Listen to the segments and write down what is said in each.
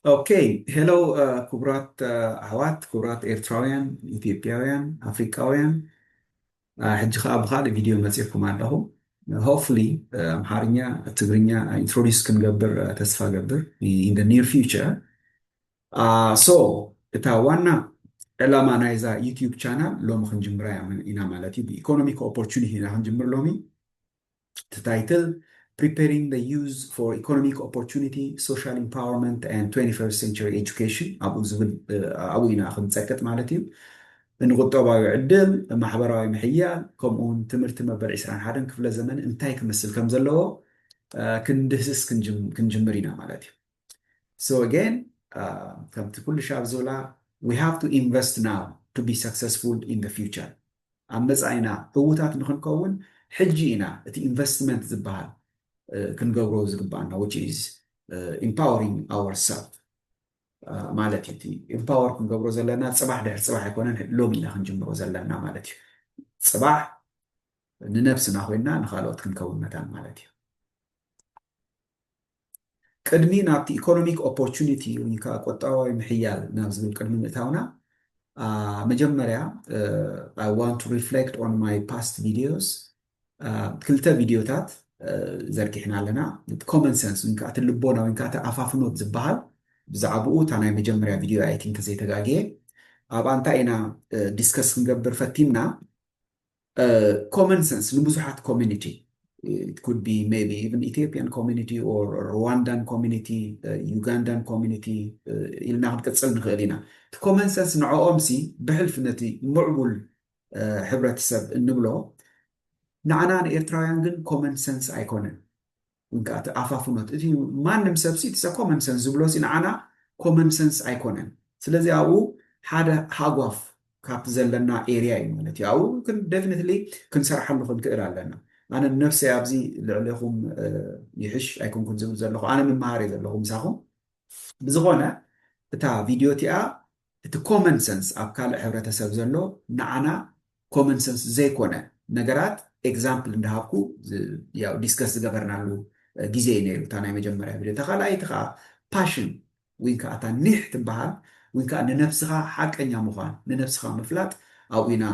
اوكي هلو كبرات احوات كبرات ايرتراويان اثيوبياويان افريقاويان حج خا بخال فيديو مسيركم علىه hopefully امحارኛ ትግርኛ introduce ክንገብር ተስፋ ገብር in the near future so እታ ዋና ዕላማ ናይዛ ዩቲዩብ ቻናል ሎሚ ክንጅምራ ኢና ማለት እዩ ኢኮኖሚክ ኦፖርቹኒቲ ኢና ክንጅምር ሎሚ title Preparing the Youth for Economic Opportunity, Social Empowerment, and 21st Century Education. أبو زبل أوينا خمسة مالتي نغطوا عدل محبراوي محيا كمون تمرت مبر عسران حدا كفل زمن انتاي كمثل كم زلو كندسس كنجمرينا مالتي. So again كم تقول شاب زولا we have to invest now to be successful in the future. عمز عينا قوتات نخنكون حجينا اتي investment زبال كنقبرو زقبانا which is empowering ourselves مالتي تي empower كنقبرو زلنا صباح دحر صباح يكونن لومينا خنجمرو زلنا مالتي صباح ننفسنا خوينا نخالوت كنكون متان مالتي قدمي نابتي economic opportunity ونكا قطاوي محيال نابز بالقدمي متاونا مجمريا I want to reflect on my past videos كلتا فيديوتات زركحنا لنا common sense وإنك أتلبونا وإنك أتعفافنوت زبال بزعبوه تانا مجمريا فيديو آيتين كزي تغاقي أبانتا إنا discuss نقبر فتيمنا common sense نبزحات community it could be maybe even Ethiopian community or Rwandan community Ugandan community إلنا قد كتصل نخيلنا common sense نعو أمسي بحلف نتي معقول حبرة السب النبلو نعنا إيرترايان جن common sense أيكونن ونكات أفافونات إتي ما نمسبسي تسا common sense زبلوسي نعنا common sense أيكونن سلزي أو حدا حاقوف كاب زلنا area مالتي أو كن definitely كن سرحا لخن كإرا لنا أنا نفسي أبزي لعليكم يحش أيكون كنت زلخو أنا من مهاري زلخو مساخو بزغونا تا فيديو تيا እቲ ኮመን ሰንስ ኣብ ካልእ ሕብረተሰብ ዘሎ ንዓና ኮመን ሰንስ ዘይኮነ ነገራት ኤግዛምፕል እንዳሃብኩ ያው ዲስከስ ዝገበርናሉ ግዜ ነይሩ እታ ናይ መጀመርያ ቪድዮ እታ ካልኣይቲ ከዓ ፓሽን ወይ ከዓ እታ ኒሕ ትበሃል ወይ ከዓ ንነፍስኻ ሓቀኛ ምዃን ንነፍስኻ ምፍላጥ ኣብኡ ኢና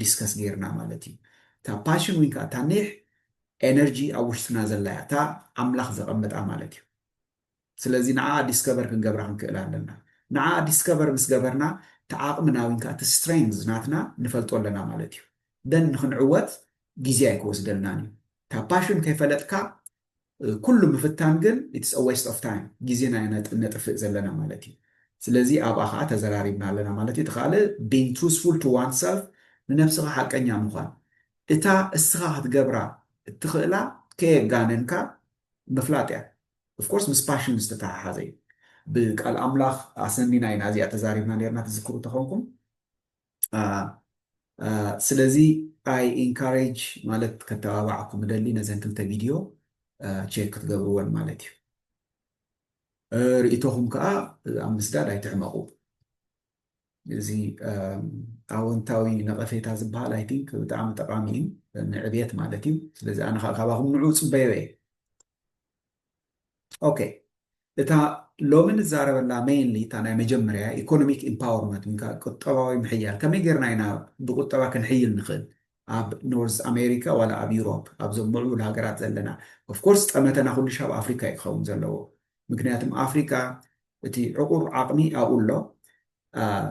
ዲስከስ ገይርና ማለት እዩ እታ ፓሽን ወይ ከዓ እታ ኒሕ ኤነርጂ ኣብ ውሽጥና ዘላ እያ እታ ኣምላኽ ዘቐመጣ ማለት እዩ ስለዚ ንዓ ዲስከቨር ክንገብራ ክንክእል ኣለና ንዓ ዲስከቨር ምስ ገበርና ተዓቕምና ወይ ከዓ እቲ ስትሬንግዝ ናትና ንፈልጦ ኣለና ማለት እዩ ደን ንክንዕወት ግዜ ኣይክወስደልናን እዩ እታ ፓሽን ከይፈለጥካ ኩሉ ምፍታን ግን ኢትስ አ ዌስት ኦፍ ታይም ግዜና ነጥፍእ ዘለና ማለት እዩ ስለዚ ኣብኣ ከዓ ተዘራሪብና ኣለና ማለት እዩ እቲ ካልእ being truthful to oneself ንነፍስኻ ሓቀኛ ምዃን እታ እስኻ ክትገብራ እትኽእላ ከየጋነንካ ምፍላጥ እያ ኦፍኮርስ ምስ ፓሽን ዝተተሓሓዘ እዩ بقال أملاخ أسندينا إن أزياء تزاريبنا ليرنا تذكروا تخونكم سلزي I encourage مالت كتابعكم دلي نزين كلتا فيديو تشيك تقبروا مالتي رئيتوهم كأ أمسداد أي تعمقوا زي أونتاوي نقفيت هزبها I think بتعامل تقامين نعبيت مالتي سلزي أنا خابهم نعوص بيوي أوكي እታ ሎምን ዛረበላ ሜይንሊ እታ ናይ መጀመርያ ኢኮኖሚክ ኢምፓወርመንት ወይ ከዓ ቁጠባዊ ምሕያል ከመይ ጌርና ኢና ብቁጠባ ክንሕይል ንኽእል ኣብ ኖርዝ ኣሜሪካ ዋላ ኣብ ዩሮፕ ኣብዞም ምዕቡል ሃገራት ዘለና ኦፍኮርስ ጠመተና ኩሉ ሻብ ኣፍሪካ እዩ ክኸውን ዘለዎ ምክንያቱም ኣፍሪካ እቲ ዕቁር ዓቕሚ ኣብኡ ኣሎ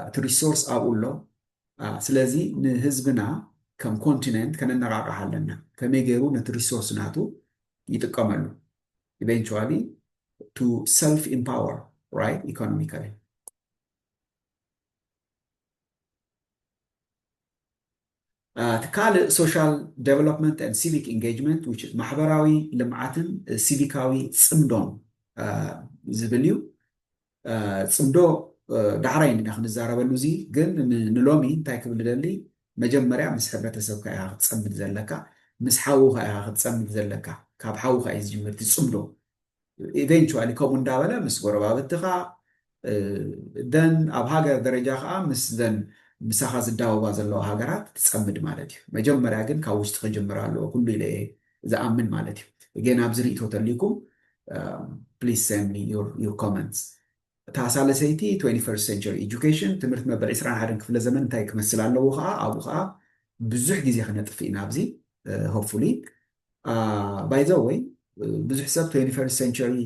እቲ ሪሶርስ ኣብኡ ኣሎ ስለዚ ንህዝብና ከም ኮንቲነንት ከነነቃቅሕ ኣለና ከመይ ገይሩ ነቲ ሪሶርስ ናቱ ይጥቀመሉ ኢቨንቹዋሊ to self-empower, right, economically. تكال social development and civic engagement, which is محبراوي لمعاتن civicaوي صمدون زبليو صمدو دعرين نحن الزاربلو زي جن نلومي تايكب لدلي مجمريا مس حبرتسب كاي هاخد صمد زلكا مس حاوخا هاخد صمد زلكا كاب حاوخا يزجمرتي صمدو eventually كون داولا مس غربا بتخا دن اب هاجر درجه خا مس دن مسخا زداوبا زلو هاجرات تصمد مالتي مجمريا جن كاوشت خجمرالو كل لي زامن مالتي again ابزري توتاليكم please send me your comments ታሳለሰይቲ 21st century education ትምህርቲ መበል 21 ክፍለ ዘመን እንታይ ክመስል ኣለዎ ከዓ ኣብኡ ከዓ ብዙሕ ግዜ ክነጥፍ ኢና ኣብዚ hopefully by the way ብዙሕ ሰብ 21st century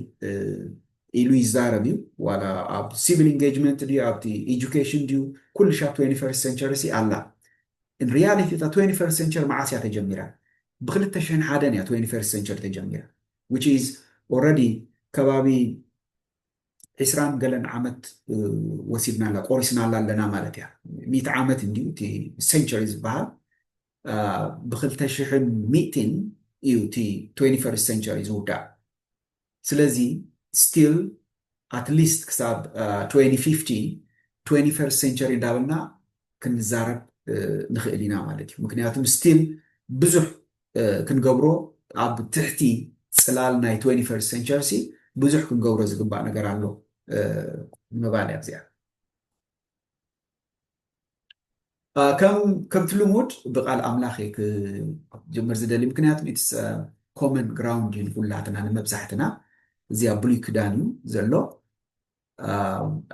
ኢሉ ይዛረብ እዩ ዋላ ኣብ civil engagement ድዩ ኣብቲ education ድዩ ኩሉ ሻ 21st century ሲ ኣላ in reality the 21st century መዓስ እያ ተጀሚራ ብ2001 እያ 21st century ተጀሚራ which is already ከባቢ 20 ገለን ዓመት ወሲድናላ ቆሪስናላ ኣለና ማለት እያ 100 ዓመት እንዲሁ እቲ ሴንቸሪ ዝበሃል ብ2100 እዩ እቲ 21st century ዝውዳእ ስለዚ still at least ክሳብ 2050 21st century እንዳበልና ክንዛረብ ንኽእል ኢና ማለት እዩ ምክንያቱም still ብዙሕ ክንገብሮ ኣብ ትሕቲ ፅላል ናይ 21st century ሲ ብዙሕ ክንገብሮ ዝግባእ ነገር ኣሎ መባልያ እዚኣ ከምቲ ልሙድ ብቃል ኣምላኽ ክጅምር ዝደሊ ምክንያቱም ኢትስ ኮመን ግራውንድ እዩ ኩላትና ንመብዛሕትና እዚኣ ብሉይ ክዳን እዩ ዘሎ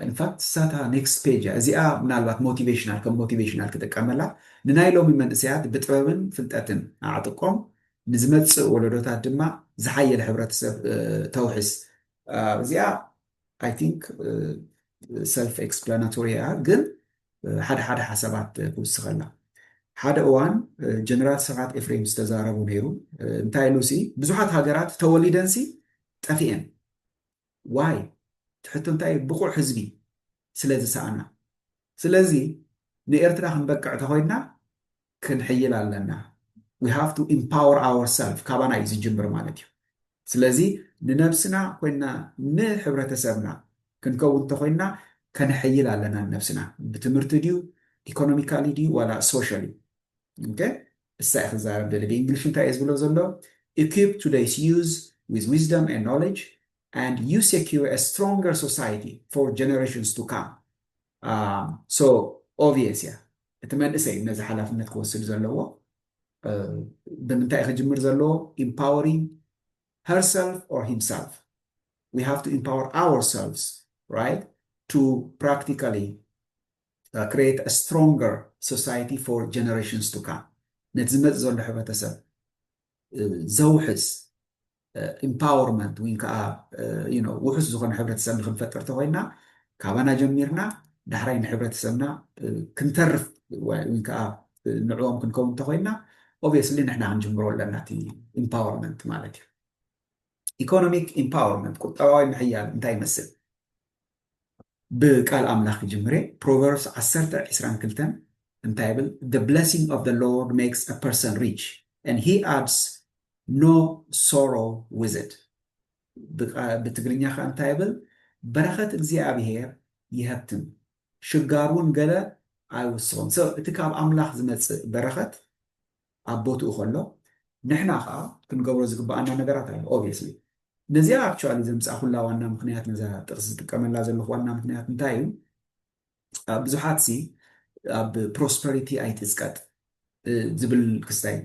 ኢንፋክት ሳታ ኔክስት ፔጅ እዚኣ ምናልባት ሞቲቬሽናል ከም ሞቲቬሽናል ክጥቀመላ ንናይ ሎሚ መንእሰያት ብጥበብን ፍልጠትን ኣዕጥቆም ንዝመፅእ ወለዶታት ድማ ዝሓየለ ሕብረተሰብ ተውሕስ እዚኣ I think self explanatory ግን ሓደ ሓደ ሓሳባት ክውስኸላ ሓደ እዋን ጀነራል ሰዓት ኤፍሬም ዝተዛረቡ ነይሩ እንታይ ኢሉ ሲ ብዙሓት ሃገራት ተወሊደንሲ ጠፊአን ዋይ ትሕቶ እንታይ ብቁዕ ህዝቢ ስለዝሰኣና ስለዚ ንኤርትራ ክንበቅዕ ተኮይና ክንሕይል ኣለና we have to empower ourselves ካባና እዩ ዝጅምር ማለት እዩ ስለዚ ንነብስና ኮይና ንሕብረተሰብና ክንከውን ተኮይና ከንሕይል ኣለና ነብስና ብትምህርቲ ድዩ ኢኮኖሚካሊ ድዩ ዋላ ሶሻሊ ኦኬ እሳይ ክዛረብ ደለ ብእንግሊሽ እንታይ እዩ ዝብሎ ዘሎ equip today's youth with wisdom and knowledge and you secure a stronger society for generations to come so obvious ያ እቲ መንእሰይ ነዚ ሓላፍነት ክወስድ ዘለዎ ብምንታይ ክጅምር ዘለዎ empowering herself or himself we have to empower ourselves right to practically create a stronger society for generations to come ነትዝመፅ ዘሎ ሕብረተሰብ ዘውሕስ empowerment ወይ ከዓ ውሕስ ዝኾነ ሕብረተሰብ ንክንፈጥር ተኮይና ካባና ጀሚርና ዳሕራይ ንሕብረተሰብና ክንተርፍ ወይ ከዓ ንዕኦም ክንከውን ተኮይና obviously ንሕና ክንጅምሮ ኣለና እቲ empowerment ማለት እዩ economic empowerment ቁጠባዊ ምሕያል እንታይ ይመስል ብቃል ኣምላኽ ጅምሬ Proverbs 10:22 እንታይ ይብል the blessing of the Lord makes a person rich and he adds no sorrow with it ብትግርኛ ኸ እንታይ ይብል በረኸት እግዚአብሔር ይህብትም ሽጋሩን ገለ ኣይውስኹም እቲ ካብ ኣምላኽ ዝመፅእ በረኸት ኣብ ቦትኡ ከሎ ንሕና ከዓ ክንገብሮ ዝግባአና ነገራት ኣሎ obviously ነዚያ actually ዘምፃ ኩላ ዋና ምክንያት ነዛ ጥቅስ ዝጥቀመላ ዘለኹ ዋና ምክንያት እንታይ እዩ ብዙሓት ሲ ኣብ ፕሮስፐሪቲ ኣይትዝቀጥ ዝብል ክስታይ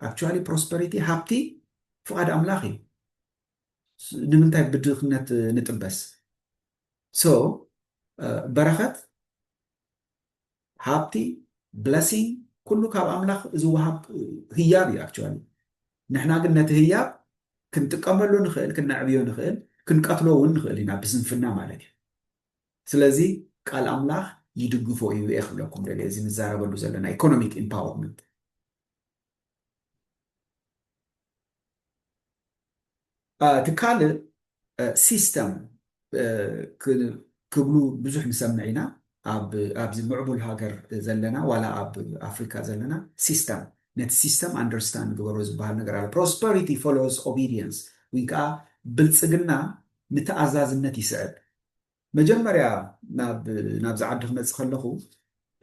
actually prosperity ሃብቲ ፍቃድ ኣምላኽ እዩ ንምንታይ ብድኽነት ንጥበስ so በረኸት ሃብቲ blessing ኩሉ ካብ ኣምላኽ ዝወሃብ ህያብ እዩ actually ንሕና ግን ነቲ ህያብ ክንጥቀመሉ ንኽእል ክነዕብዮ ንኽእል ክንቀትሎ እውን ንኽእል ኢና ብስንፍና ማለት እዩ ስለዚ ቃል ኣምላኽ ይድግፎ እዩ የኽብለኩም ደለ እዚ ንዛረበሉ ዘለና ኢኮኖሚክ ኢምፓወርመንት ትካል ሲስተም ክብሉ ብዙሕ ንሰምዕ ኢና ኣብዚ ምዕቡል ሃገር ዘለና ዋላ ኣብ ኣፍሪካ ዘለና ሲስተም ነቲ ሲስተም አንደርስታንድ ግበሮ ዝበሃል ነገር ኣለ ፕሮስፐሪቲ ፎሎውስ ኦቢዲየንስ ወይ ከዓ ብልፅግና ንተኣዛዝነት ይስዕብ መጀመርያ ናብዚ ዓዲ ክመፅእ ከለኹ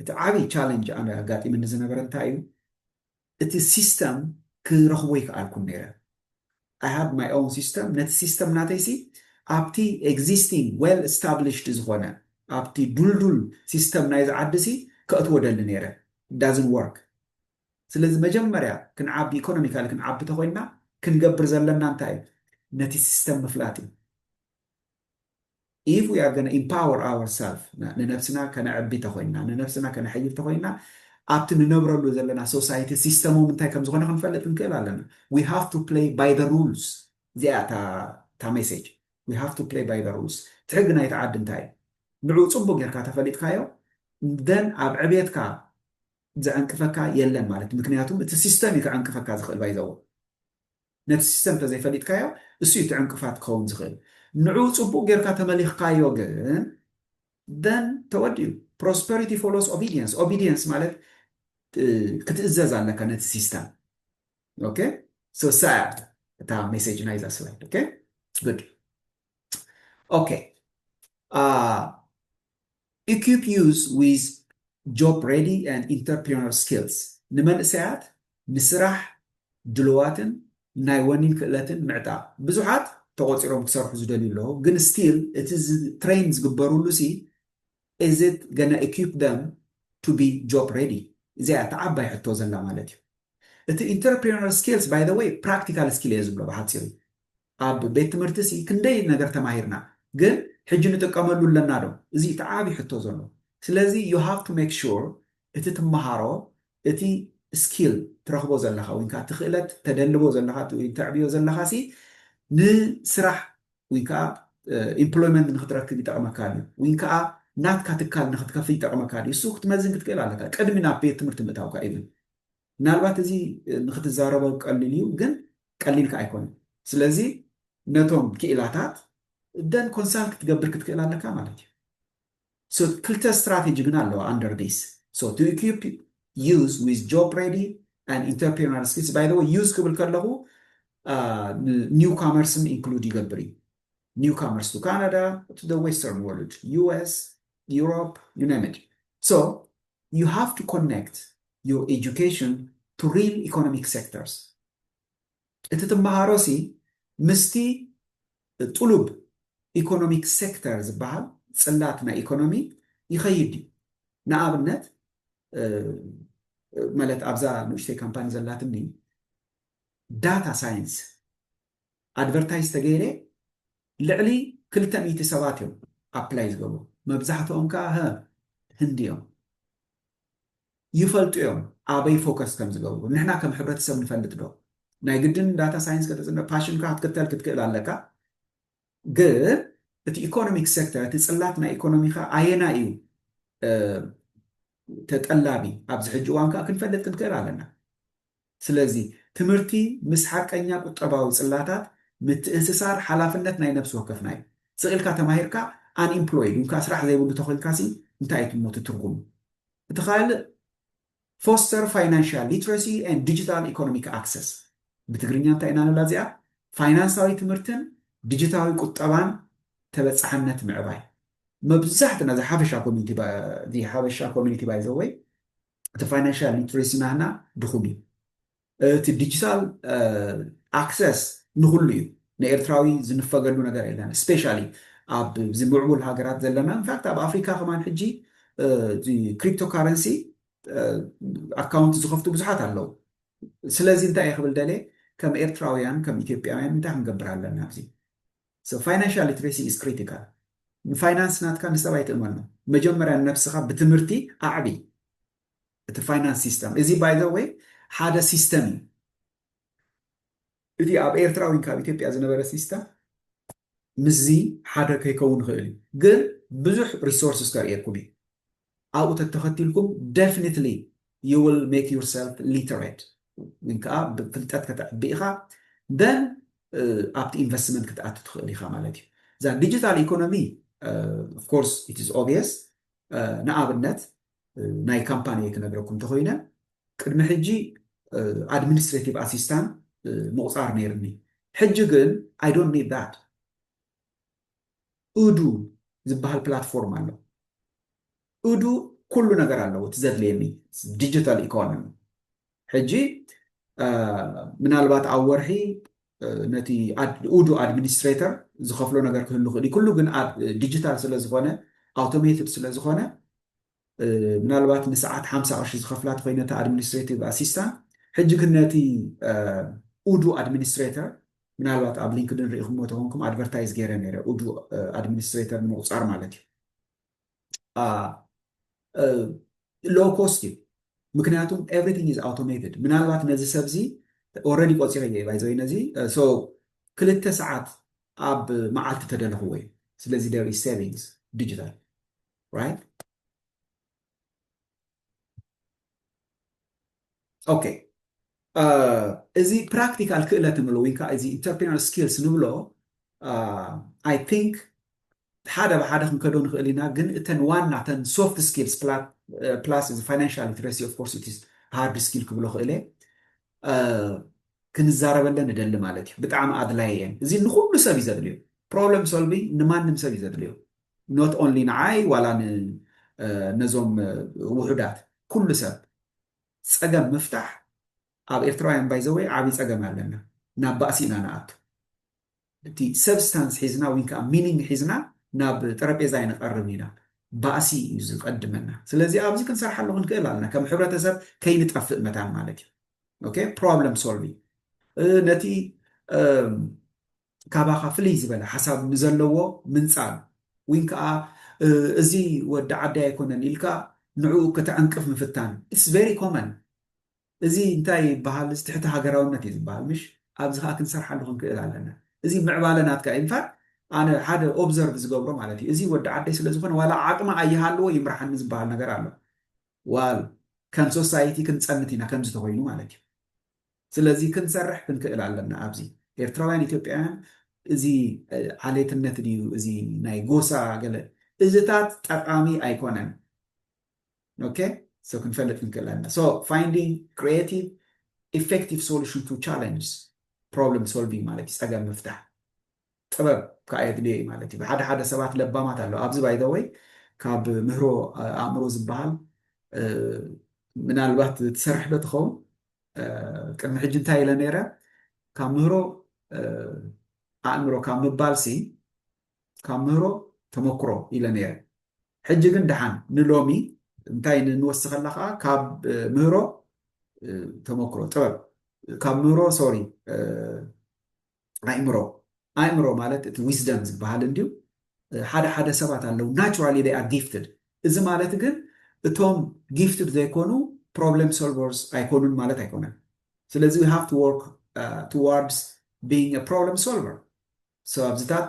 እቲ ዓብይ ቻሌንጅ ኣነ ኣጋጢምኒ ዝነበረ እንታይ እዩ እቲ ሲስተም ክረኽቦ ይከኣልኩን ነይረ I had my own system ነቲ ሲስተም ናተይሲ ኣብቲ ኤግዚስቲንግ ዌል established ዝኾነ ኣብቲ ዱልዱል ሲስተም ናይ ዝዓዲ ሲ ከእትዎ ደሊ ነይረ doesn't work ስለዚ መጀመርያ ክንዓቢ ኢኮኖሚካሊ ክንዓቢ ተኮይና ክንገብር ዘለና እንታይ ነቲ ሲስተም ምፍላጥ እዩ if we are going to empower ourselves ንነፍስና ከነዕቢ ተኮይና ንነፍስና ከነሐይብ ተኮይና ኣብቲ ንነብረሉ ዘለና ሶሳይቲ ሲስተሙ ምንታይ ከም ዝኾነ ክንፈልጥ ንክእል ኣለና we have to play by the rules እዚኣ ta message we have to play by the rules ትሕጊ ናይቲ ዓዲ እንታይ ንዑ ፅቡቅ ጌርካ ተፈሊጥካዮ ደን ኣብ ዕብየትካ ዘዕንቅፈካ የለን ማለት ምክንያቱም እቲ ሲስተም እዩ ከዕንቅፈካ ዝኽእል ባይዘው ነቲ ሲስተም ተዘይፈሊጥካዮ እሱ እዩ ትዕንቅፋት ክኸውን ዝኽእል ንዑ ፅቡቅ ጌርካ ተመሊኽካዮ ግን then ተወዲኡ prosperity follows obedience obedience ማለት ክትእዘዝ ኣለካ ነቲ ሲስተም okay so sad እታ ሜሴጅ ናይዛ ስላይድ okay good okay equip youth with job ready and entrepreneurial skills ንመንእሰያት ንስራሕ ድልዋትን ናይ ወኒን ክእለትን ምዕጣብ ብዙሓት ተቆፂሮም ክሰርሑ ዝደልዩ ኣለዉ ግን still it is train ዝግበሩሉ ሲ is it gonna equip them to be job ready እዚኣ ተዓባይ ሕቶ ዘላ ማለት እዩ እቲ entrepreneurial skills by the way practical skill እየ ዝብሎ ብሓፂሩ ኣብ ቤት ትምህርቲ ሲ ክንደይ ነገር ተማሂርና ግን ሕጂ ንጥቀመሉ ኣለና ዶ እዚ ተዓቢ ሕቶ ዘሎ ስለዚ you have to make sure እቲ ትመሃሮ እቲ skill ትረኽቦ ዘለኻ ወይ ከዓ ትኽእለት ተደልቦ ዘለኻ ተዕብዮ ዘለኻ ሲ ንስራሕ ወይ ከዓ employment ንኽትረክብ ይጠቕመካ እዩ ወይ ከዓ ናትካ ትካል ንኽትከፍል ይጠቕመካ እዩ እሱ ክትመዝን ክትክእል ኣለካ ቅድሚ ናብ ቤት ትምህርቲ ምእታውካ ኢቭን ምናልባት እዚ ንኽትዛረቦ ቀሊል እዩ ግን ቀሊልካ ኣይኮነን ስለዚ ነቶም ክኢላታት ደን ኮንሳልት ክትገብር ክትክእል ኣለካ ማለት እዩ so ክልተ ስትራቴጂ ግን ኣለዋ under this so to equip youth with job ready and entrepreneurial skills by the way youth ክብል ከለኹ newcomers include ይገብር እዩ newcomers to Canada to the Western world US Europe you name it so you have to connect your education to real economic sectors እቲ ትመሃሮ ሲ ምስቲ ጥሉብ ኢኮኖሚክ ሴክተር ዝበሃል ጽላት ናይ ኢኮኖሚ ይኸይድ እዩ ንኣብነት ማለት ኣብዛ ንእሽተይ ካምፓኒ ዘላትኒ ዳታ ሳይንስ ኣድቨርታይዝ ተገይረ ልዕሊ 200 ሰባት እዮም ኣፕላይ ዝገቡ መብዛሕትኦም ከዓ ህንዲ እዮም ይፈልጡ እዮም ኣበይ ፎከስ ከም ዝገብሩ ንሕና ከም ሕብረተሰብ ንፈልጥ ዶ ናይ ግድን ዳታ ሳይንስ ከተፅንዕ ፓሽንካ ክትከተል ክትክእል ኣለካ ግን እቲ ኢኮኖሚክ ሴክተር እቲ ጽላት ናይ ኢኮኖሚካ ኣየና እዩ ተጠላቢ ኣብዚ ሕጂ እዋን ከዓ ክንፈልጥ ክንክእል ኣለና ስለዚ ትምህርቲ ምስ ሓቀኛ ቁጠባዊ ጽላታት ምትእንስሳር ሓላፍነት ናይ ነፍሲ ወከፍና እዩ ስቕልካ ተማሂርካ አንኢምፕሎይድ እንካ ስራሕ ዘይብሉ ተኮይንካሲ እንታይ ትሞት ትርጉም እቲ ካልእ foster financial literacy and digital economic access ብትግርኛ እንታይ ኢና ንብላ እዚኣ ፋይናንሳዊ ትምህርትን ዲጂታላዊ ቁጠባን ተበጻሕነት ምዕባይ መብዛሕትና ዝሓበሻ ኮሚኒቲ ባይ ዘ ወይ እቲ ፋይናንሻል ሊትሬሲ ናህና ድኹም እዩ እቲ ዲጂታል ኣክሰስ ንኩሉ እዩ ንኤርትራዊ ዝንፈገሉ ነገር የለን ስፔሻሊ ኣብ ዝምዕቡል ሃገራት ዘለና ኢንፋክት ኣብ ኣፍሪካ ከማን ሕጂ ክሪፕቶ ካረንሲ ኣካውንት ዝኸፍቱ ብዙሓት ኣለዉ ስለዚ እንታይ ይኽብል ደለ ከም ኤርትራውያን ከም ኢትዮጵያውያን እንታይ ክንገብር ኣለና ኣብዚ so financial literacy is critical ንፋይናንስ ናትካ ንሰባይ ትእመኑ መጀመርያ ነፍስኻ ብትምህርቲ ኣዕቢ እቲ ፋይናንስ ሲስተም እዚ ባይ ዘ ወይ ሓደ ሲስተም እቲ ኣብ ኤርትራ ወይ ካብ ኢትዮጵያ ዝነበረ ሲስተም ምዚ ሓደ ከይከውን ክእል ግን ብዙሕ ሪሶርስስ ተርእየኩም እዩ ኣብኡ ተተኸቲልኩም definitely you will make yourself literate ወይ ከዓ ብፍልጠት ከተዕቢ ኢኻ then ኣብቲ ኢንቨስትመንት ክትኣቱ ትኽእል ኢኻ ማለት እዩ እዛ ዲጂታል ኢኮኖሚ of course it is obvious ንኣብነት ናይ ካምፓኒ ክነግረኩም እንተኮይነ ቅድሚ ሕጂ administrative assistant ምቁፃር ነይርኒ ሕጂ ግን I don't need that ኡዱ ዝበሃል ፕላትፎርም ኣሎ ኡዱ ኩሉ ነገር ኣለዎ ትዘድልየኒ ዲጂታል ኢኮኖሚ ሕጂ ምናልባት ኣብ ወርሒ ነቲ ኡዱ ኣድሚኒስትሬተር ዝኸፍሎ ነገር ክህሉ ክእል ኩሉ ግን ዲጂታል ስለ ዝኾነ ኣውቶሜትድ ስለ ዝኾነ ምናልባት ንሰዓት 50 ቅርሺ ዝኸፍላ ተኮይነ ታ ኣድሚኒስትሬቲቭ ኣሲስታንት ሕጂ ግን ነቲ ኡዱ ኣድሚኒስትሬተር ምናልባት ኣብ ሊንክድን ርኢኹምዎ ተኾንኩም ኣድቨርታይዝ ገይረ ነይረ ኡዱ ኣድሚኒስትሬተር ንምቁፃር ማለት እዩ ሎ ኮስት እዩ ምክንያቱም ኤቭሪቲንግ ኢዝ ኣውቶሜትድ ምናልባት ነዚ ሰብዚ ኦልሬዲ ቆፂረ እየ ባይዘወይ ነዚ 2 ሰዓት ኣብ መዓልቲ ተደለኽዎ እዩ ስለዚ ደር ኢዝ ሴቪንግስ ዲጂታል ራይት ኦኬ እዚ ፕራክቲካል ክእለት ንብሎ ወይ ከዓ እዚ ኢንተርፕሪነር ስኪልስ ንብሎ ኣይ ቲንክ ሓደ ብሓደ ክንከዶ ንኽእል ኢና ግን እተን ዋና ተን ሶፍት ስኪልስ ፕላስ እዚ ፋይናንሻል ሊትረሲ ኦፍ ኮርስ ኢትስ ሃርድ ስኪል ክብሎ ክእል ክንዛረበለን ንደሊ ማለት እዩ ብጣዕሚ ኣድላይ እየን እዚ ንኩሉ ሰብ እዩ ዘድልዮ ፕሮብለም ሶልቪንግ ንማንም ሰብ እዩ ዘድልዮ ኖት ኦንሊ ንዓይ ዋላ ነዞም ውሑዳት ኩሉ ሰብ ፀገም ምፍታሕ ኣብ ኤርትራውያን ባይዘወይ ዓብይ ፀገም ኣለና ናብ ባእሲ ኢና ንኣቱ እቲ ሰብስታንስ ሒዝና ወይ ከዓ ሚኒንግ ሒዝና ናብ ጠረጴዛ ይንቐርብ ኢና ባእሲ እዩ ዝቀድመና ስለዚ ኣብዚ ክንሰርሓሉ ክንክእል ኣለና ከም ሕብረተሰብ ከይንጠፍእ መታን ማለት እዩ ኦኬ ፕሮብለም ሶልቪንግ ነቲ ካባኻ ፍልይ ዝበለ ሓሳብ ንዘለዎ ምንፃብ ወይ ከዓ እዚ ወዲ ዓዳይ ኣይኮነን ኢልካ ንዕኡ ከተዕንቅፍ ምፍታን ኢትስ ቨሪ ኮመን እዚ እንታይ ይበሃል ትሕቲ ሃገራውነት እዩ ዝበሃል ምሽ ኣብዚ ከዓ ክንሰርሓሉ ክንክእል ኣለና እዚ ምዕባለናትካ ኢንፋት ኣነ ሓደ ኦብዘርቭ ዝገብሮ ማለት እዩ እዚ ወዲ ዓደይ ስለዝኾነ ዋላ ዓቅሚ ኣይሃለዎ ይምራሓኒ ዝበሃል ነገር ኣሎ ዋል ከም ሶሳይቲ ክንፀንት ኢና ከምዚ ተኮይኑ ማለት እዩ ስለዚ ክንሰርሕ ክንክእል ኣለና ኣብዚ ኤርትራውያን ኢትዮጵያውያን እዚ ዓሌትነት ድዩ እዚ ናይ ጎሳ ገለ እዚታት ጠቃሚ ኣይኮነን ኦኬ so ክንፈልጥ ክንክእል ኣለና so finding creative effective solution to challenge problem solving ማለት እዩ ፀገም ምፍታሕ ጥበብ ከዓ የድልዮ እዩ ማለት እዩ ብሓደ ሓደ ሰባት ለባማት ኣለዉ ኣብዚ ባይ ዘ ወይ ካብ ምህሮ ኣእምሮ ዝበሃል ምናልባት ትሰርሕ ዶ ትኸውን ቅድሚ ሕጂ እንታይ ኢለ ነይረ ካብ ምህሮ ኣእምሮ ካብ ምባልሲ ካብ ምህሮ ተመክሮ ኢለ ነይረ ሕጂ ግን ድሓን ንሎሚ እንታይ ንወስኽ ኣለኻ ካብ ምህሮ ተመክሮ ጥበብ ካብ ምህሮ ሶሪ ኣእምሮ ማለት እቲ ዊዝደም ዝበሃል እንድዩ ሓደ ሓደ ሰባት ኣለዉ ናቹራሊ ዴይ ኣር ጊፍትድ እዚ ማለት ግን እቶም ጊፍትድ ዘይኮኑ ፕሮብለም ሶልቨርስ ኣይኮኑን ማለት ኣይኮነን ስለዚ we have to work towards being a problem solver so ኣብዚታት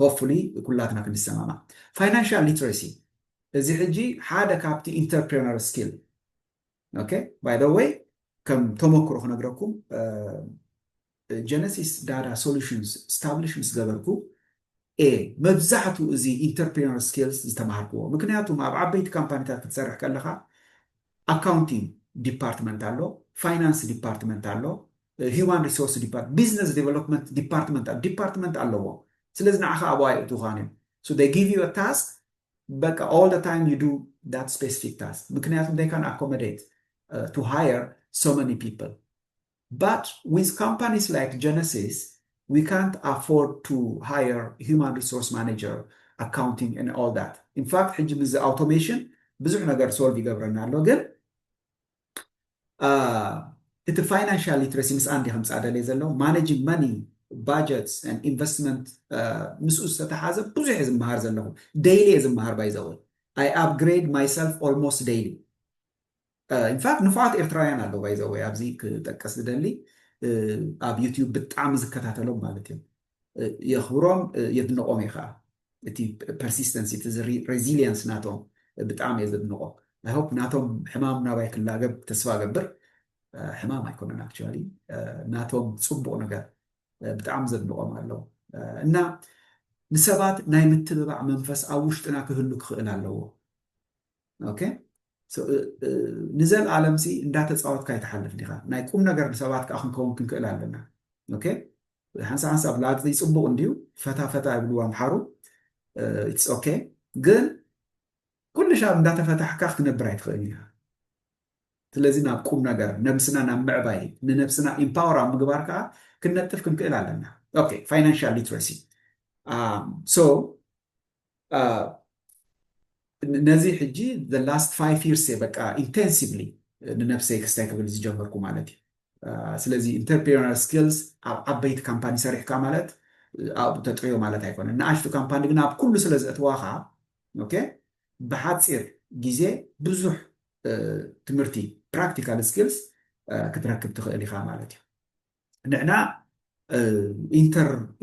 hopefully ኩላትና ክንሰማማ financial literacy እዚ ሕጂ ሓደ ካብቲ ኢንተርፕረነር ስኪል ኦኬ ባይ ዘ ወይ ከም ተመክሮ ክነግረኩም ጀነሲስ ዳታ ሶሉሽንስ ስታብሊሽ ምስ ገበርኩ መብዛሕትኡ እዚ ኢንተርፕረነር ስኪልስ ዝተምሃርክዎ ምክንያቱም ኣብ ዓበይቲ ካምፓኒታት ክትሰርሕ ከለካ ኣካውንቲንግ ዲፓርትመንት ኣሎ ፋይናንስ ዲፓርትመንት ኣሎ ሂውማን ሪሶርስ ቢዝነስ ዴቨሎፕመንት ዲፓርትመንት ኣለዎ ስለዚ ንዓኻ ኣብኣ ይእትውኻን እዮም so they give you a task but all the time you do that specific task ምክንያቱም they can accommodate to hire so many people but with companies like Genesis we can't afford to hire human resource manager accounting and all that in fact ሕጂ ምዝ automation ብዙሕ ነገር ሶልቭ ይገብረና ኣሎ ግን እቲ ፋይናንሻል ሊትረሲ ምስ አንድ ከምፃደለ ዘሎ ማኔጂንግ መኒ ባጀትስ and investment ምስኡ ዝተተሓዘ ብዙሕ ዝመሃር ዘለኹ ዴይሊ ዝመሃር ባይዘው I upgrade myself almost daily in fact ንፋት ኤርትራውያን ኣለዉ ባይዘው ኣብዚ ክጠቀስ ዝደሊ ኣብ ዩቲዩብ ብጣዕሚ ዝከታተሎም ማለት እዮም የኽብሮም የድንቆም እዩ ከዓ እቲ ፐርሲስተንሲ እቲ ሬዚሊየንስ ናቶም ብጣዕሚ እየ ዘድንቆም I hope ናቶም ሕማም ናባይ ክላገብ ተስፋ ገብር ሕማም ኣይኮነን actually ናቶም ፅቡቕ ነገር ብጣዕሚ ዘድንቆም ኣለዉ እና ንሰባት ናይ ምትብባዕ መንፈስ ኣብ ውሽጥና ክህሉ ክኽእል ኣለዎ ኦኬ ንዘል ዓለምሲ እንዳተፃወትካ ይተሓልፍ ዲኻ ናይ ቁም ነገር ንሰባት ከዓ ክንከውን ክንክእል ኣለና ኦኬ ሓንሳብ ላጥ ይፅቡቕ እንድዩ ፈታ ይብልዋ ምሓሩ ኢትስ ኦኬ ግን ኩሉ ሻብ እንዳተፈታሕካ ክትነብር ኣይትኽእል ኢኻ ስለዚ ናብ ቁም ነገር ነብስና ናብ ምዕባይ ንነብስና ኢምፓወር ኣብ ምግባር ከዓ ክንነጥፍ ክንክእል ኣለና ኦኬ ፋይናንሻል ሊትረሲ so ነዚ ሕጂ the last 5 years በቃ ኢንቴንሲቭሊ ንነፍሰይ ክስታይ ክብል ዝጀመርኩ ማለት እዩ ስለዚ ኢንተርፕሪነር ስኪልስ ኣብ ዓበይቲ ካምፓኒ ሰሪሕካ ማለት ኣብኡ ተጥርዮ ማለት ኣይኮነን ንኣሽቱ ካምፓኒ ግን ኣብ ኩሉ ስለ ዘእትዋኻ ኦኬ ብሓፂር ግዜ ብዙሕ ትምህርቲ ፕራክቲካል ስኪልስ ክትረክብ ትኽእል ኢኻ ማለት እዩ ንዕና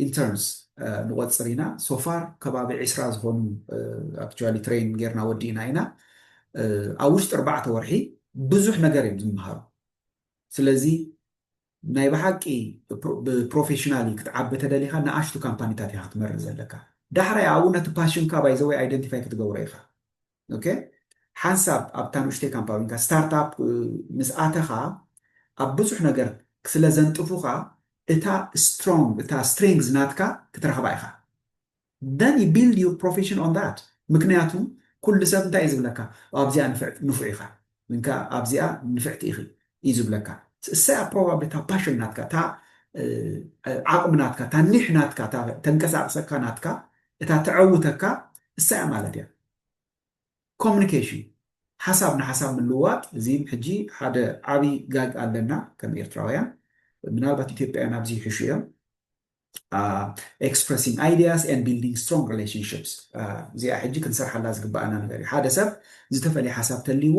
ኢንተርንስ ንቆፅር ኢና ሶፋር ከባቢ 20 ዝኾኑ ኣክቹዋሊ ትሬን ጌርና ወዲእና ኢና ኣብ ውሽጢ 4 ወርሒ ብዙሕ ነገር እዮም ዝምሃሩ ስለዚ ናይ ብሓቂ ብፕሮፌሽናሊ ክትዓቢ ተደሊኻ ንኣሽቱ ካምፓኒታት ኢኻ ክትመርሕ ዘለካ ዳሕራይ ኣብኡ ነቲ ፓሽንካ ባይዘወይ ኣይደንቲፋይ ክትገብሮ ኢኻ ኦኬ ሓንሳብ ኣብታ ንኡሽተይ ካምፓኒካ ስታርታፕ ምስ ኣተኻ ኣብ ብዙሕ ነገር ስለ ዘንጥፉኻ እታ ስትሮንግ እታ ስትሬንግዝ ናትካ ክትረኽባ ኢኻ then you build your profession on that ምክንያቱ ኩሉ ሰብ እንታይ እዩ ዝብለካ ኣብዚኣ ንፉዕ ኢኻ ወይንካ ኣብዚኣ ንፍዕቲ ኢኺ እዩ ዝብለካ እሳያ ፕሮባብሊ እታ ፓሽን ናትካ እታ ዓቕሚ ናትካ እታ ኒሕ ናትካ ተንቀሳቕሰካ ናትካ እታ ተዕውተካ እሳያ ማለት እያ ኮሚኒኬሽን ሓሳብ ንሓሳብ ምልውዋጥ እዚ ሕጂ ሓደ ዓብይ ጋግ ኣለና ከም ኤርትራውያን ምናልባት ኢትዮጵያውያን ኣብዚ ይሕሹ እዮም expressing ideas and building strong relationships እዚኣ ሕጂ ክንሰርሓላ ዝግባአና ነገር እዩ ሓደ ሰብ ዝተፈለየ ሓሳብ ተልይዎ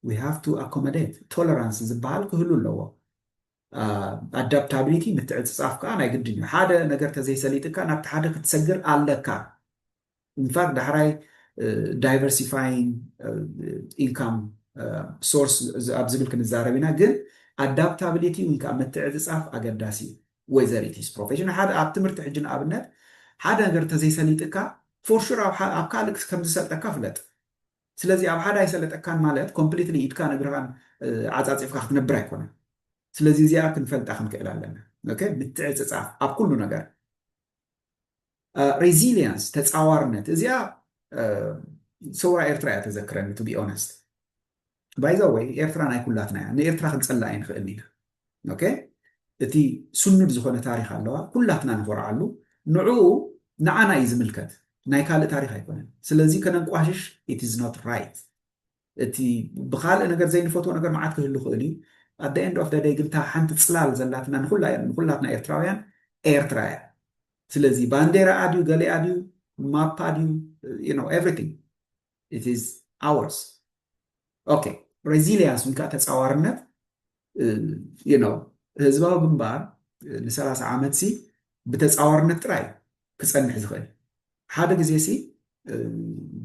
we have to accommodate tolerance ዝበሃል ክህሉ ኣለዎ adaptability ምትዕፅፃፍ ከዓ ናይ ግድን እዩ ሓደ ነገር ተዘይሰሊጥካ ናብቲ ሓደ ክትሰግር ኣለካ ኢንፋክት ዳሕራይ diversifying income source ኣብ ዝብል ክንዛረብ ኢና ግን adaptability ወይከዓ ምትዕፅፃፍ ኣገዳሲ እዩ whether it is professional ሓደ ኣብ ትምህርቲ ሕጂ ንኣብነት ሓደ ነገር ተዘይሰሊጥካ for sure ኣብ ካልእ ከም ዝሰልጠካ ፍለጥ ስለዚ ኣብ ሓደ ኣይሰለጠካን ማለት ኮምፕሊትሊ ኢድካ ነግርኻን ዓፃፂፍካ ክትነብር ኣይኮነን ስለዚ እዚኣ ክንፈልጣ ክንክእል ኣለና ኦኬ ምትዕፅፃፍ ኣብ ኩሉ ነገር ሬዚሊየንስ ተፃዋርነት እዚኣ ሰውራ ኤርትራ እያ ተዘክረኒ ቱ ቢ ኦነስት ባይ ዘ ወይ ኤርትራ ናይ ኩላትና እያ ንኤርትራ ክንፀላ ኣይንኽእል ኢና ኦኬ እቲ ስኑድ ዝኾነ ታሪክ ኣለዋ ኩላትና ንኮርዓሉ ንዕኡ ንዓና እዩ ዝምልከት ናይ ካልእ ታሪክ ኣይኮነን ስለዚ ከነንቋሽሽ it is not right እቲ ብካልእ ነገር ዘይንፈትዎ ነገር መዓት ክህሉ ክእል እዩ at the end of the day ግን ታ ሓንቲ ፅላል ዘላትና ንኩላትና ኤርትራውያን ኤርትራ እያ ስለዚ ባንዴራ ኣድዩ ገሌ ኣድዩ ማፕ ኣድዩ you know everything it is ours okay resilience ወይከዓ ተፃዋርነት you know ህዝባዊ ግንባር ን30 ዓመት ሲ ብተፃዋርነት ጥራይ ክፀንሕ ዝኽእል ሓደ ግዜ ሲ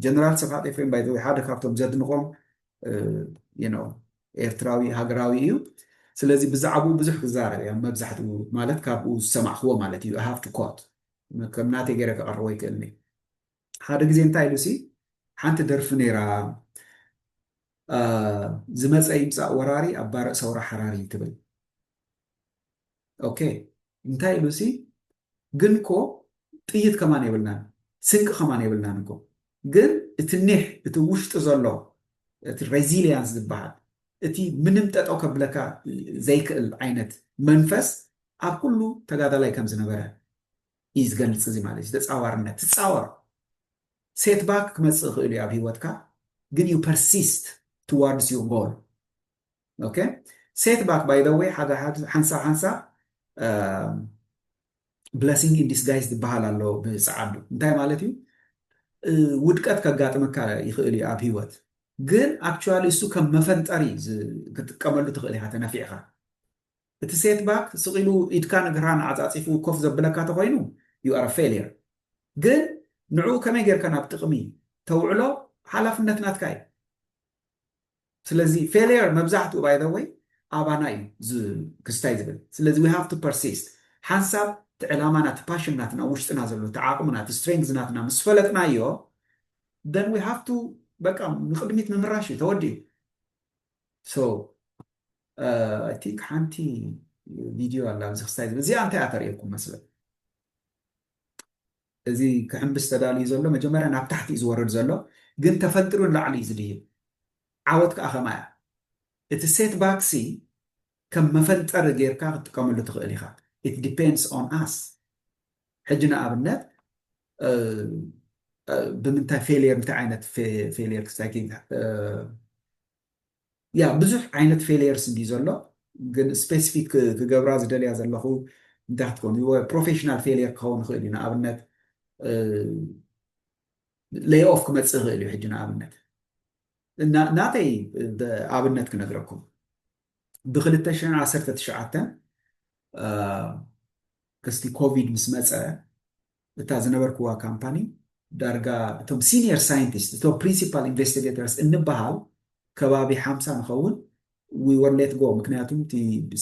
ጀነራል ሰፋጥ ኤፍሬም ባይ ዘ ወይ ሓደ ካብቶም ዘድንቆም you know ኤርትራዊ ሃገራዊ እዩ ስለዚ ብዛዕባኡ ብዙሕ ክዛረብ እያ መብዛሕትኡ ማለት ካብኡ ዝሰማዕኽዎ ማለት እዩ I have to quote ከም ናተይ ገይረ ከቐርቦ ይክእልኒ ሓደ ግዜ እንታይ ኢሉ ሲ ሓንቲ ደርፊ ነይራ ዝመፀ ይምፃእ ወራሪ ኣብ ባርእ ሰውራ ሓራሪ ትብል ኦኬ እንታይ ኢሉ ሲ ግን ኮ ጥይት ከማን የብልናን ስንቂ ከማን የብልናን እኮ ግን እቲ ኒሕ እቲ ውሽጢ ዘሎ እቲ ሬዚሊየንስ ዝበሃል እቲ ምንም ጠጠው ከብለካ ዘይክእል ዓይነት መንፈስ ኣብ ኩሉ ተጋዳላይ ከም ዝነበረ እዩ ዝገልፅ እዚ ማለት እዩ ተፃዋርነት ትፃወር ሴትባክ ክመፅእ ክእል እዩ ኣብ ሂወትካ ግን ዩ ፐርሲስት towards your goal okay setback by the way ሓንሳብ blessing in disguise ዝበሃል ኣሎ ብፀዓዱ እንታይ ማለት እዩ ውድቀት ከጋጥመካ ይኽእል እዩ ኣብ ሂወት ግን actually እሱ ከም መፈንጠሪ ክትጥቀመሉ ትኽእል ኢኻ ተነፊዕኻ እቲ ሴትባክ ስቂሉ ኢድካ ንግርሃን ዓፃፂፉ ኮፍ ዘብለካ ተኮይኑ you are a failure ግን ንዑ ከመይ ጌርካ ናብ ጥቕሚ ተውዕሎ ሓላፍነት ናትካ እዩ ስለዚ failure መብዛሕትኡ by the way ኣባና እዩ ክስታይ ዝብል ስለዚ we have to persist ሓንሳብ ዕላማና ፓሽን ናትና ውሽጥና ዘሎ ተዓቕምና ስትሬንግዝ ናትና ምስ ፈለጥናዮ then we have to በቃ ንቅድሚት ምምራሽ እዩ ተወዲኡ so I think ሓንቲ ቪድዮ ኣላ ኣብዚ ክስታይ ዝብል እዚኣ እንታይ ኣተርእየኩም መስለ እዚ ክሕምብስ ተዳልዩ ዘሎ መጀመርያ ናብ ታሕቲ እዩ ዝወርድ ዘሎ ግን ተፈንጢሩ ንላዕሊ እዩ ዝድይብ ዓወት ከዓ ከማ እያ እቲ ሴት ባክሲ ከም መፈንጠሪ ጌርካ ክትጥቀመሉ ትኽእል ኢኻ it depends on us ሕጂ ንኣብነት ብምንታይ ፌሊየር እንታይ ዓይነት ፌሊየር ክስታይ ያ ብዙሕ ዓይነት ፌሊየርስ እንዲ ዘሎ ግን ስፔሲፊክ ክገብራ ዝደልያ ዘለኹ እንታይ ክትኮን ፕሮፌሽናል ፌልየር ክኸውን ይኽእል እዩ ንኣብነት ሌይ ኦፍ ክመፅእ ይኽእል እዩ ሕጂ ንኣብነት ናተይ ኣብነት ክነግረኩም ብ2019 ክስቲ ኮቪድ ምስ መፀ እታ ዝነበርክዋ ካምፓኒ ዳርጋ እቶም ሲኒየር ሳይንቲስት እቶም ፕሪንሲፓል ኢንቨስቲጌተርስ እንበሃል ከባቢ 50 ንኸውን ዊ ወር ሌት ጎ ምክንያቱም እቲ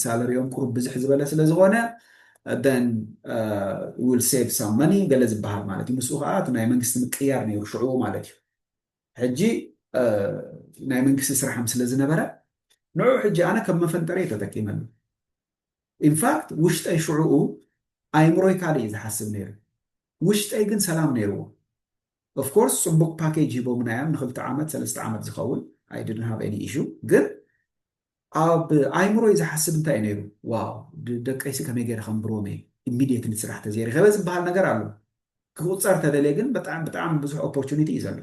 ሳለሪዮም ቁሩብ ብዙሕ ዝበለ ስለ ዝኾነ then will save some money ገለ ዝበሃል ማለት እዩ ምስኡ ከዓ እቲ ናይ መንግስቲ ምቅያር ነይሩ ሽዑ ማለት እዩ ሕጂ ናይ መንግስቲ ስራሕም ስለ ዝነበረ ንዑ ሕጂ ኣነ ከም መፈንጠረ ተጠቂመሉ ኢንፋክት ውሽጠይ ሽዑኡ ኣይምሮይ ካልእ ዝሓስብ ነይሩ ውሽጠይ ግን ሰላም ነይርዎ ኦፍኮርስ ፅቡቅ ፓኬጅ ሂቦምና እዮም ንክልተ ዓመት 3 ዓመት ዝኸውን I didn't have any issue ግን ኣብ ኣይምሮይ ዝሓስብ እንታይ ነይሩ ዋው ደቀይሲ ከመይ ገይረ ከምብሮም እየ ኢሚድየትሊ ስራሕ ተዘይረኸበ ዝበሃል ነገር ኣሎ ክቁፀር ተደልየ ግን ብጣዕሚ ብዙሕ ኦፖርቹኒቲ እዩ ዘሎ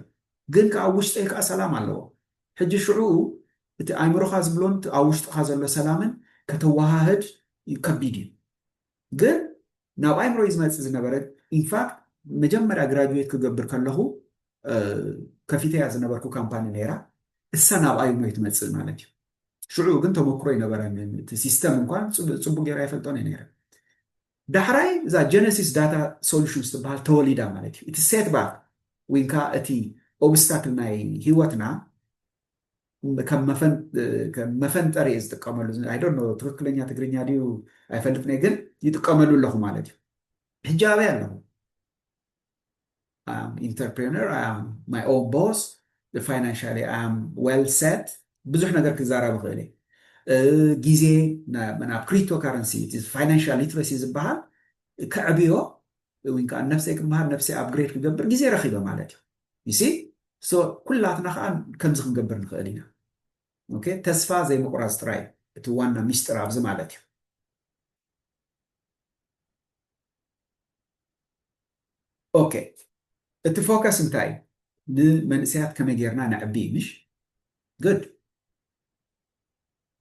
ግን ኣብ ውሽጠይ ከዓ ሰላም ኣለዎ ሕጂ ሽዑኡ እቲ ኣይምሮኻ ዝብሎን ኣብ ውሽጥኻ ዘሎ ሰላምን ከተዋሃህድ ከቢድ እዩ ግን ናብ ኣይምሮይ ዝመፅእ ዝነበረ ኢንፋክት መጀመርያ ግራጁዌት ክገብር ከለኹ ከፊተያ ዝነበርኩ ካምፓኒ ነይራ እሳ ናብ ኣይምሮይ ትመፅእ ማለት እዩ ሽዑ ግን ተመክሮ ይነበረን እቲ ሲስተም እንኳን ፅቡቅ ጌራ ይፈልጦን እየ ነይረ ዳሕራይ እዛ ጀነሲስ ዳታ ሶሉሽንስ ትበሃል ተወሊዳ ማለት እዩ እቲ ሴትባክ ወይንካ እቲ ኦብስታክል ናይ ሂወትና ከም መፈንጠሪ እየ ዝጥቀመሉ ኣይዶን ትክክለኛ ትግርኛ ድዩ ኣይፈልጥነ ግን ይጥቀመሉ ኣለኹ ማለት እዩ ሕጂ ኣበይ ኣለኹ ኢንተርፕሬነር ማይ ኦን ቦስ ፋይናንሻሊ ኣም ዌል ሴት ብዙሕ ነገር ክዛረብ ክእል ግዜ ናብ ክሪፕቶ ካረንሲ ፋይናንሻል ሊትረሲ ዝበሃል ከዕብዮ ወይ ከዓ ነፍሰይ ክምሃር ነፍሰይ ኣፕግሬድ ክገብር ግዜ ረኺበ ማለት እዩ ይሲ ኩላትና ከዓ ከምዚ ክንገብር ንኽእል ኢና ኦኬ ተስፋ ዘይምቁራፅ ጥራይ እቲ ዋና ሚስጥር ኣብዚ ማለት እዩ ኦኬ እቲ ፎከስ እንታይ ንመንእሰያት ከመይ ጌርና ነዕቢ ምሽ ግድ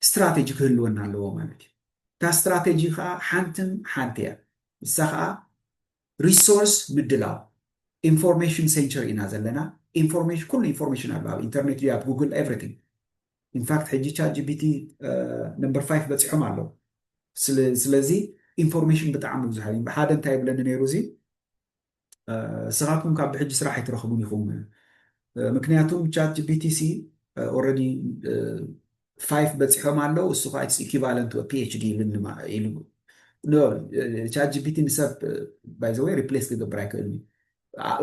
استراتيجي ክህልወና ኣለዎ ማለት እዩ እታ ስትራቴጂ ከዓ ሓንትን ሓንቲ እያ ንሳ ከዓ ሪሶርስ ምድላው ኢንፎርሜሽን ሴንቸር ኢና ዘለና ኢንፎርሜሽን ኩሉ ኢንፎርሜሽን ኣሎ ኣብ ኢንተርኔት ድዩ ኣብ ጉግል ኤቭሪቲንግ ኢንፋክት ሕጂ ቻት ጂፒቲ ነምበር 5 በፂሖም ኣለዉ ስለዚ ኢንፎርሜሽን ብጣዕሚ ብዙሕ እዩ ብሓደ እንታይ ይብለኒ ነይሩ እዚ ስኻትኩም ካብ ብሕጂ ስራሕ ኣይትረኽቡን ኢኹም ምክንያቱም ቻት ጂፒቲ ሲ ኦልሬዲ 5 በፂሖም ኣለዉ እሱ ከዓ ኢትስ ኢኩቫለንት ቱ ፒኤችዲ ኢሉ ቻት ጂፒቲ ንሰብ ባይ ዘ ወይ ሪፕሌስ ክገብር ኣይክእልኒ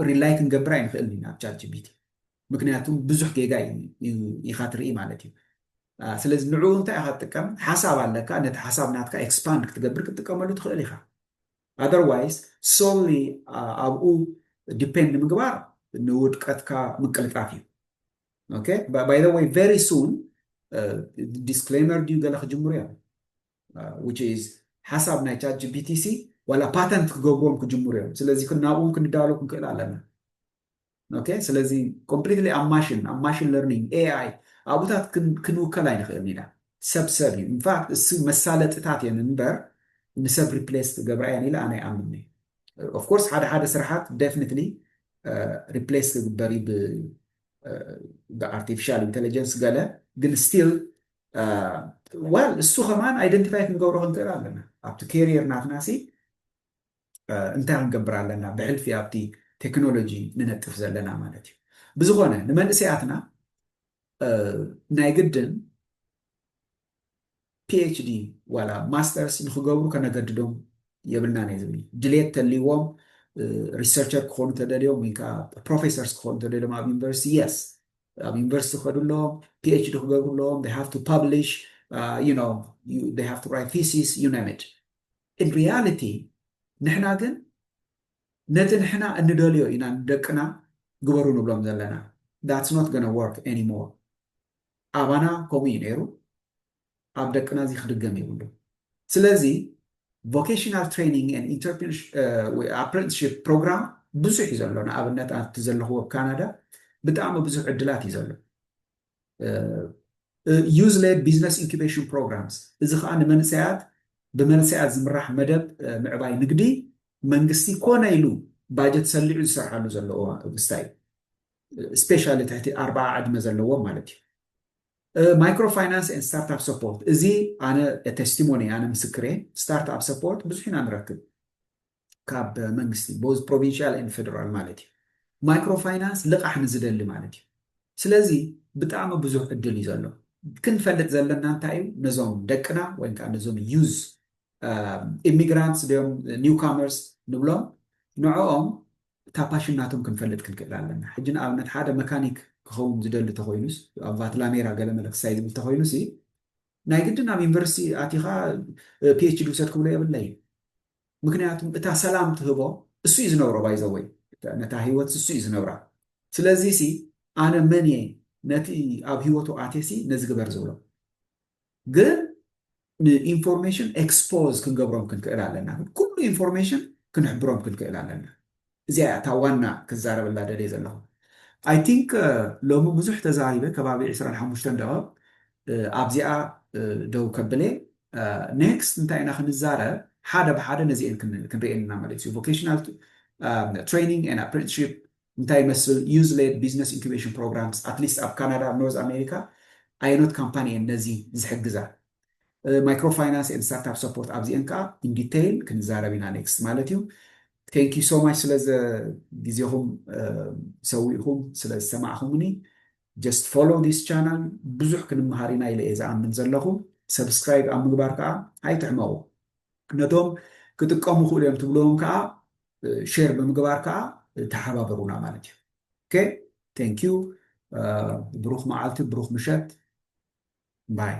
ሪላይ ክንገብር ኣይንክእልኒ ናብ ቻት ጂፒቲ ምክንያቱም ብዙሕ ጌጋ ኢኻ ትርኢ ማለት እዩ ስለዚ ንዕኡ እንታይ ኢኻ ትጥቀም ሓሳብ ኣለካ ነቲ ሓሳብ ናትካ ኤክስፓንድ ክትገብር ክትጥቀመሉ ትኽእል ኢኻ otherwise solely ኣብኡ ዲፔንድ ምግባር ንውድቀትካ ምቅልጣፍ እዩ ኦኬ by the way very soon disclaimer ድዩ ገለ ክጅምሩ እዮም which is ሓሳብ ናይ ቻት ጂፒቲ ሲ ዋላ ፓተንት ክገብሮም ክጅምሩ እዮም ስለዚ ናብኦም ክንዳሎ ክንክእል ኣለና ኦኬ ስለዚ ኮምፕሊትሊ ኣብ ማሽን ለርኒንግ ኤአይ ኣብታት ክንውከል ኣይንኽእል ኢና ሰብ እዩ ኢንፋክት እሱ መሳለጥታት እየን እምበር ንሰብ ሪፕሌስ ገብራ እየን ኢለ ኣነ ይኣምን ኦፍኮርስ ሓደ ስራሓት ዴፊኒትሊ ሪፕሌስ ክግበር እዩ ብኣርቲፊሻል ኢንቴሊጀንስ ገለ ግን ስቲል ዋል እሱ ከማን ኣይደንቲፋይ ክንገብሮ ክንክእል ኣለና ኣብቲ ካሪየር ናትናሲ እንታይ ክንገብር ኣለና ብሕልፊ ኣብቲ ቴክኖሎጂ ንነጥፍ ዘለና ማለት እዩ ብዝኾነ ንመንእሰያትና ናይ ግድን ፒኤችዲ ዋላ ማስተርስ ንክገብሩ ከነገድዶም የብልና ናይ ዝብል ድሌት ተልይዎም ሪሰርቸር ክኾኑ ተደልዮም ወይ ከዓ ፕሮፌሰርስ ክኾኑ ተደልዮም ኣብ ዩኒቨርሲቲ የስ ኣብ ዩኒቨርሲቲ ክኸዱለዎም ፒኤችዲ ክገብሩለዎም they have to publish they have to write thesis you name it in reality ንሕና ግን ነቲ ንሕና እንደልዮ ኢና ደቅና ግበሩ ንብሎም ዘለና that's not gonna work anymore ኣባና ከምኡ እዩ ነይሩ ኣብ ደቅና እዚ ክድገም ይብሉ ስለዚ vocational training and apprenticeship program ብዙሕ እዩ ዘሎ ንኣብነት ኣብቲ ዘለኹ ኣብ ካናዳ ብጣዕሚ ብዙሕ ዕድላት እዩ ዘሎ ዩዝ ሌድ ቢዝነስ ኢንኩቤሽን ፕሮግራምስ እዚ ከዓ ንመንእሰያት ብመንእሰያት ዝምራሕ መደብ ምዕባይ ንግዲ መንግስቲ ኮነ ኢሉ ባጀት ሰሊዑ ዝሰርሓሉ ዘለዎ ስታይ ስፔሻሊ ትሕቲ 40 ዕድመ ዘለዎም ማለት እዩ ማይክሮ ፋይናንስ ኤንድ ስታርትኣፕ ሰፖርት እዚ ኣነ ቴስቲሞኒ ኣነ ምስክሬ ስታርትኣፕ ሰፖርት ብዙሕ ኢና ንረክብ ካብ መንግስቲ ቦዝ ፕሮቪንሻል ኤንድ ፌደራል ማለት እዩ ማይክሮ ፋይናንስ ልቃሕ ንዝደሊ ማለት እዩ ስለዚ ብጣዕሚ ብዙሕ ዕድል እዩ ዘሎ ክንፈልጥ ዘለና እንታይ እዩ ነዞም ደቅና ወይ ከዓ ነዞም ዩዝ ኢሚግራንትስ ድዮም ኒውካመርስ ንብሎም ንዕኦም እታ ፓሽናቶም ክንፈልጥ ክንክእል ኣለና ሕጂ ንኣብነት ሓደ መካኒክ ክኸውን ዝደሊ ተኮይኑስ ኣብ ቫትላሜራ ገለ መለክሳይ ዝብል ተኮይኑስ ናይ ግድን ኣብ ዩኒቨርሲቲ ኣቲኻ ፒኤችዲ ውሰድ ክብሎ የብለ እዩ ምክንያቱም እታ ሰላም ትህቦ እሱ እዩ ዝነብሮ ባይዘወይ ነታ ሂወት እሱ እዩ ዝነብራ ስለዚ ኣነ መን እየ ነቲ ኣብ ሂወቱ ኣቴሲ ነዚ ግበር ዝብሎ ግን ንኢንፎርሜሽን ኤክስፖዝ ክንገብሮም ክንክእል ኣለና ኩሉ ኢንፎርሜሽን ክንሕብሮም ክንክእል ኣለና እዚኣ እታ ዋና ክዛረበላ ደልየ ዘለኹ ኣይ ቲንክ ሎሚ ብዙሕ ተዛሪበ ከባቢ 25 ደቂቕ ኣብዚኣ ደው ከብለ ኔክስት እንታይ ኢና ክንዛረብ ሓደ ብሓደ ነዚአን ክንሪአና ማለት እዩ ቮኬሽናል ትሬኒንግ ኤንድ ኣፕሬንቲስሺፕ እንታይ ይመስል ዩዝ ሌድ ቢዝነስ ኢንኩቤሽን ፕሮግራምስ ኣትሊስት ኣብ ካናዳ ኣብ ኖርዝ ኣሜሪካ ዓይነት ካምፓኒ እየን ነዚ ዝሕግዛ ማይክሮ ፋይናንስ ኤንድ ስታርትኣፕ ሰፖርት ኣብዚአን ከዓ ኢን ዲቴይል ክንዛረብ ኢና ኔክስት ማለት እዩ ቴንክ ዩ ሶ ማች ስለዚ ግዜኹም ሰዊዕኹም ስለ ዝሰማዕኹምኒ ጀስት ፎሎ ዲስ ቻናል ብዙሕ ክንመሃር ኢና ኢለ እየ ዝኣምን ዘለኹ ሰብስክራይብ ኣብ ምግባር ከዓ ኣይትሕመቑ ነቶም ክጥቀሙ ክእሉ እዮም ትብልዎም ከዓ ሼር ብምግባር ከዓ ተሓባበሩና ማለት እዩ ኦኬ ቴንክ ዩ ብሩኽ መዓልቲ ብሩኽ ምሸት ባይ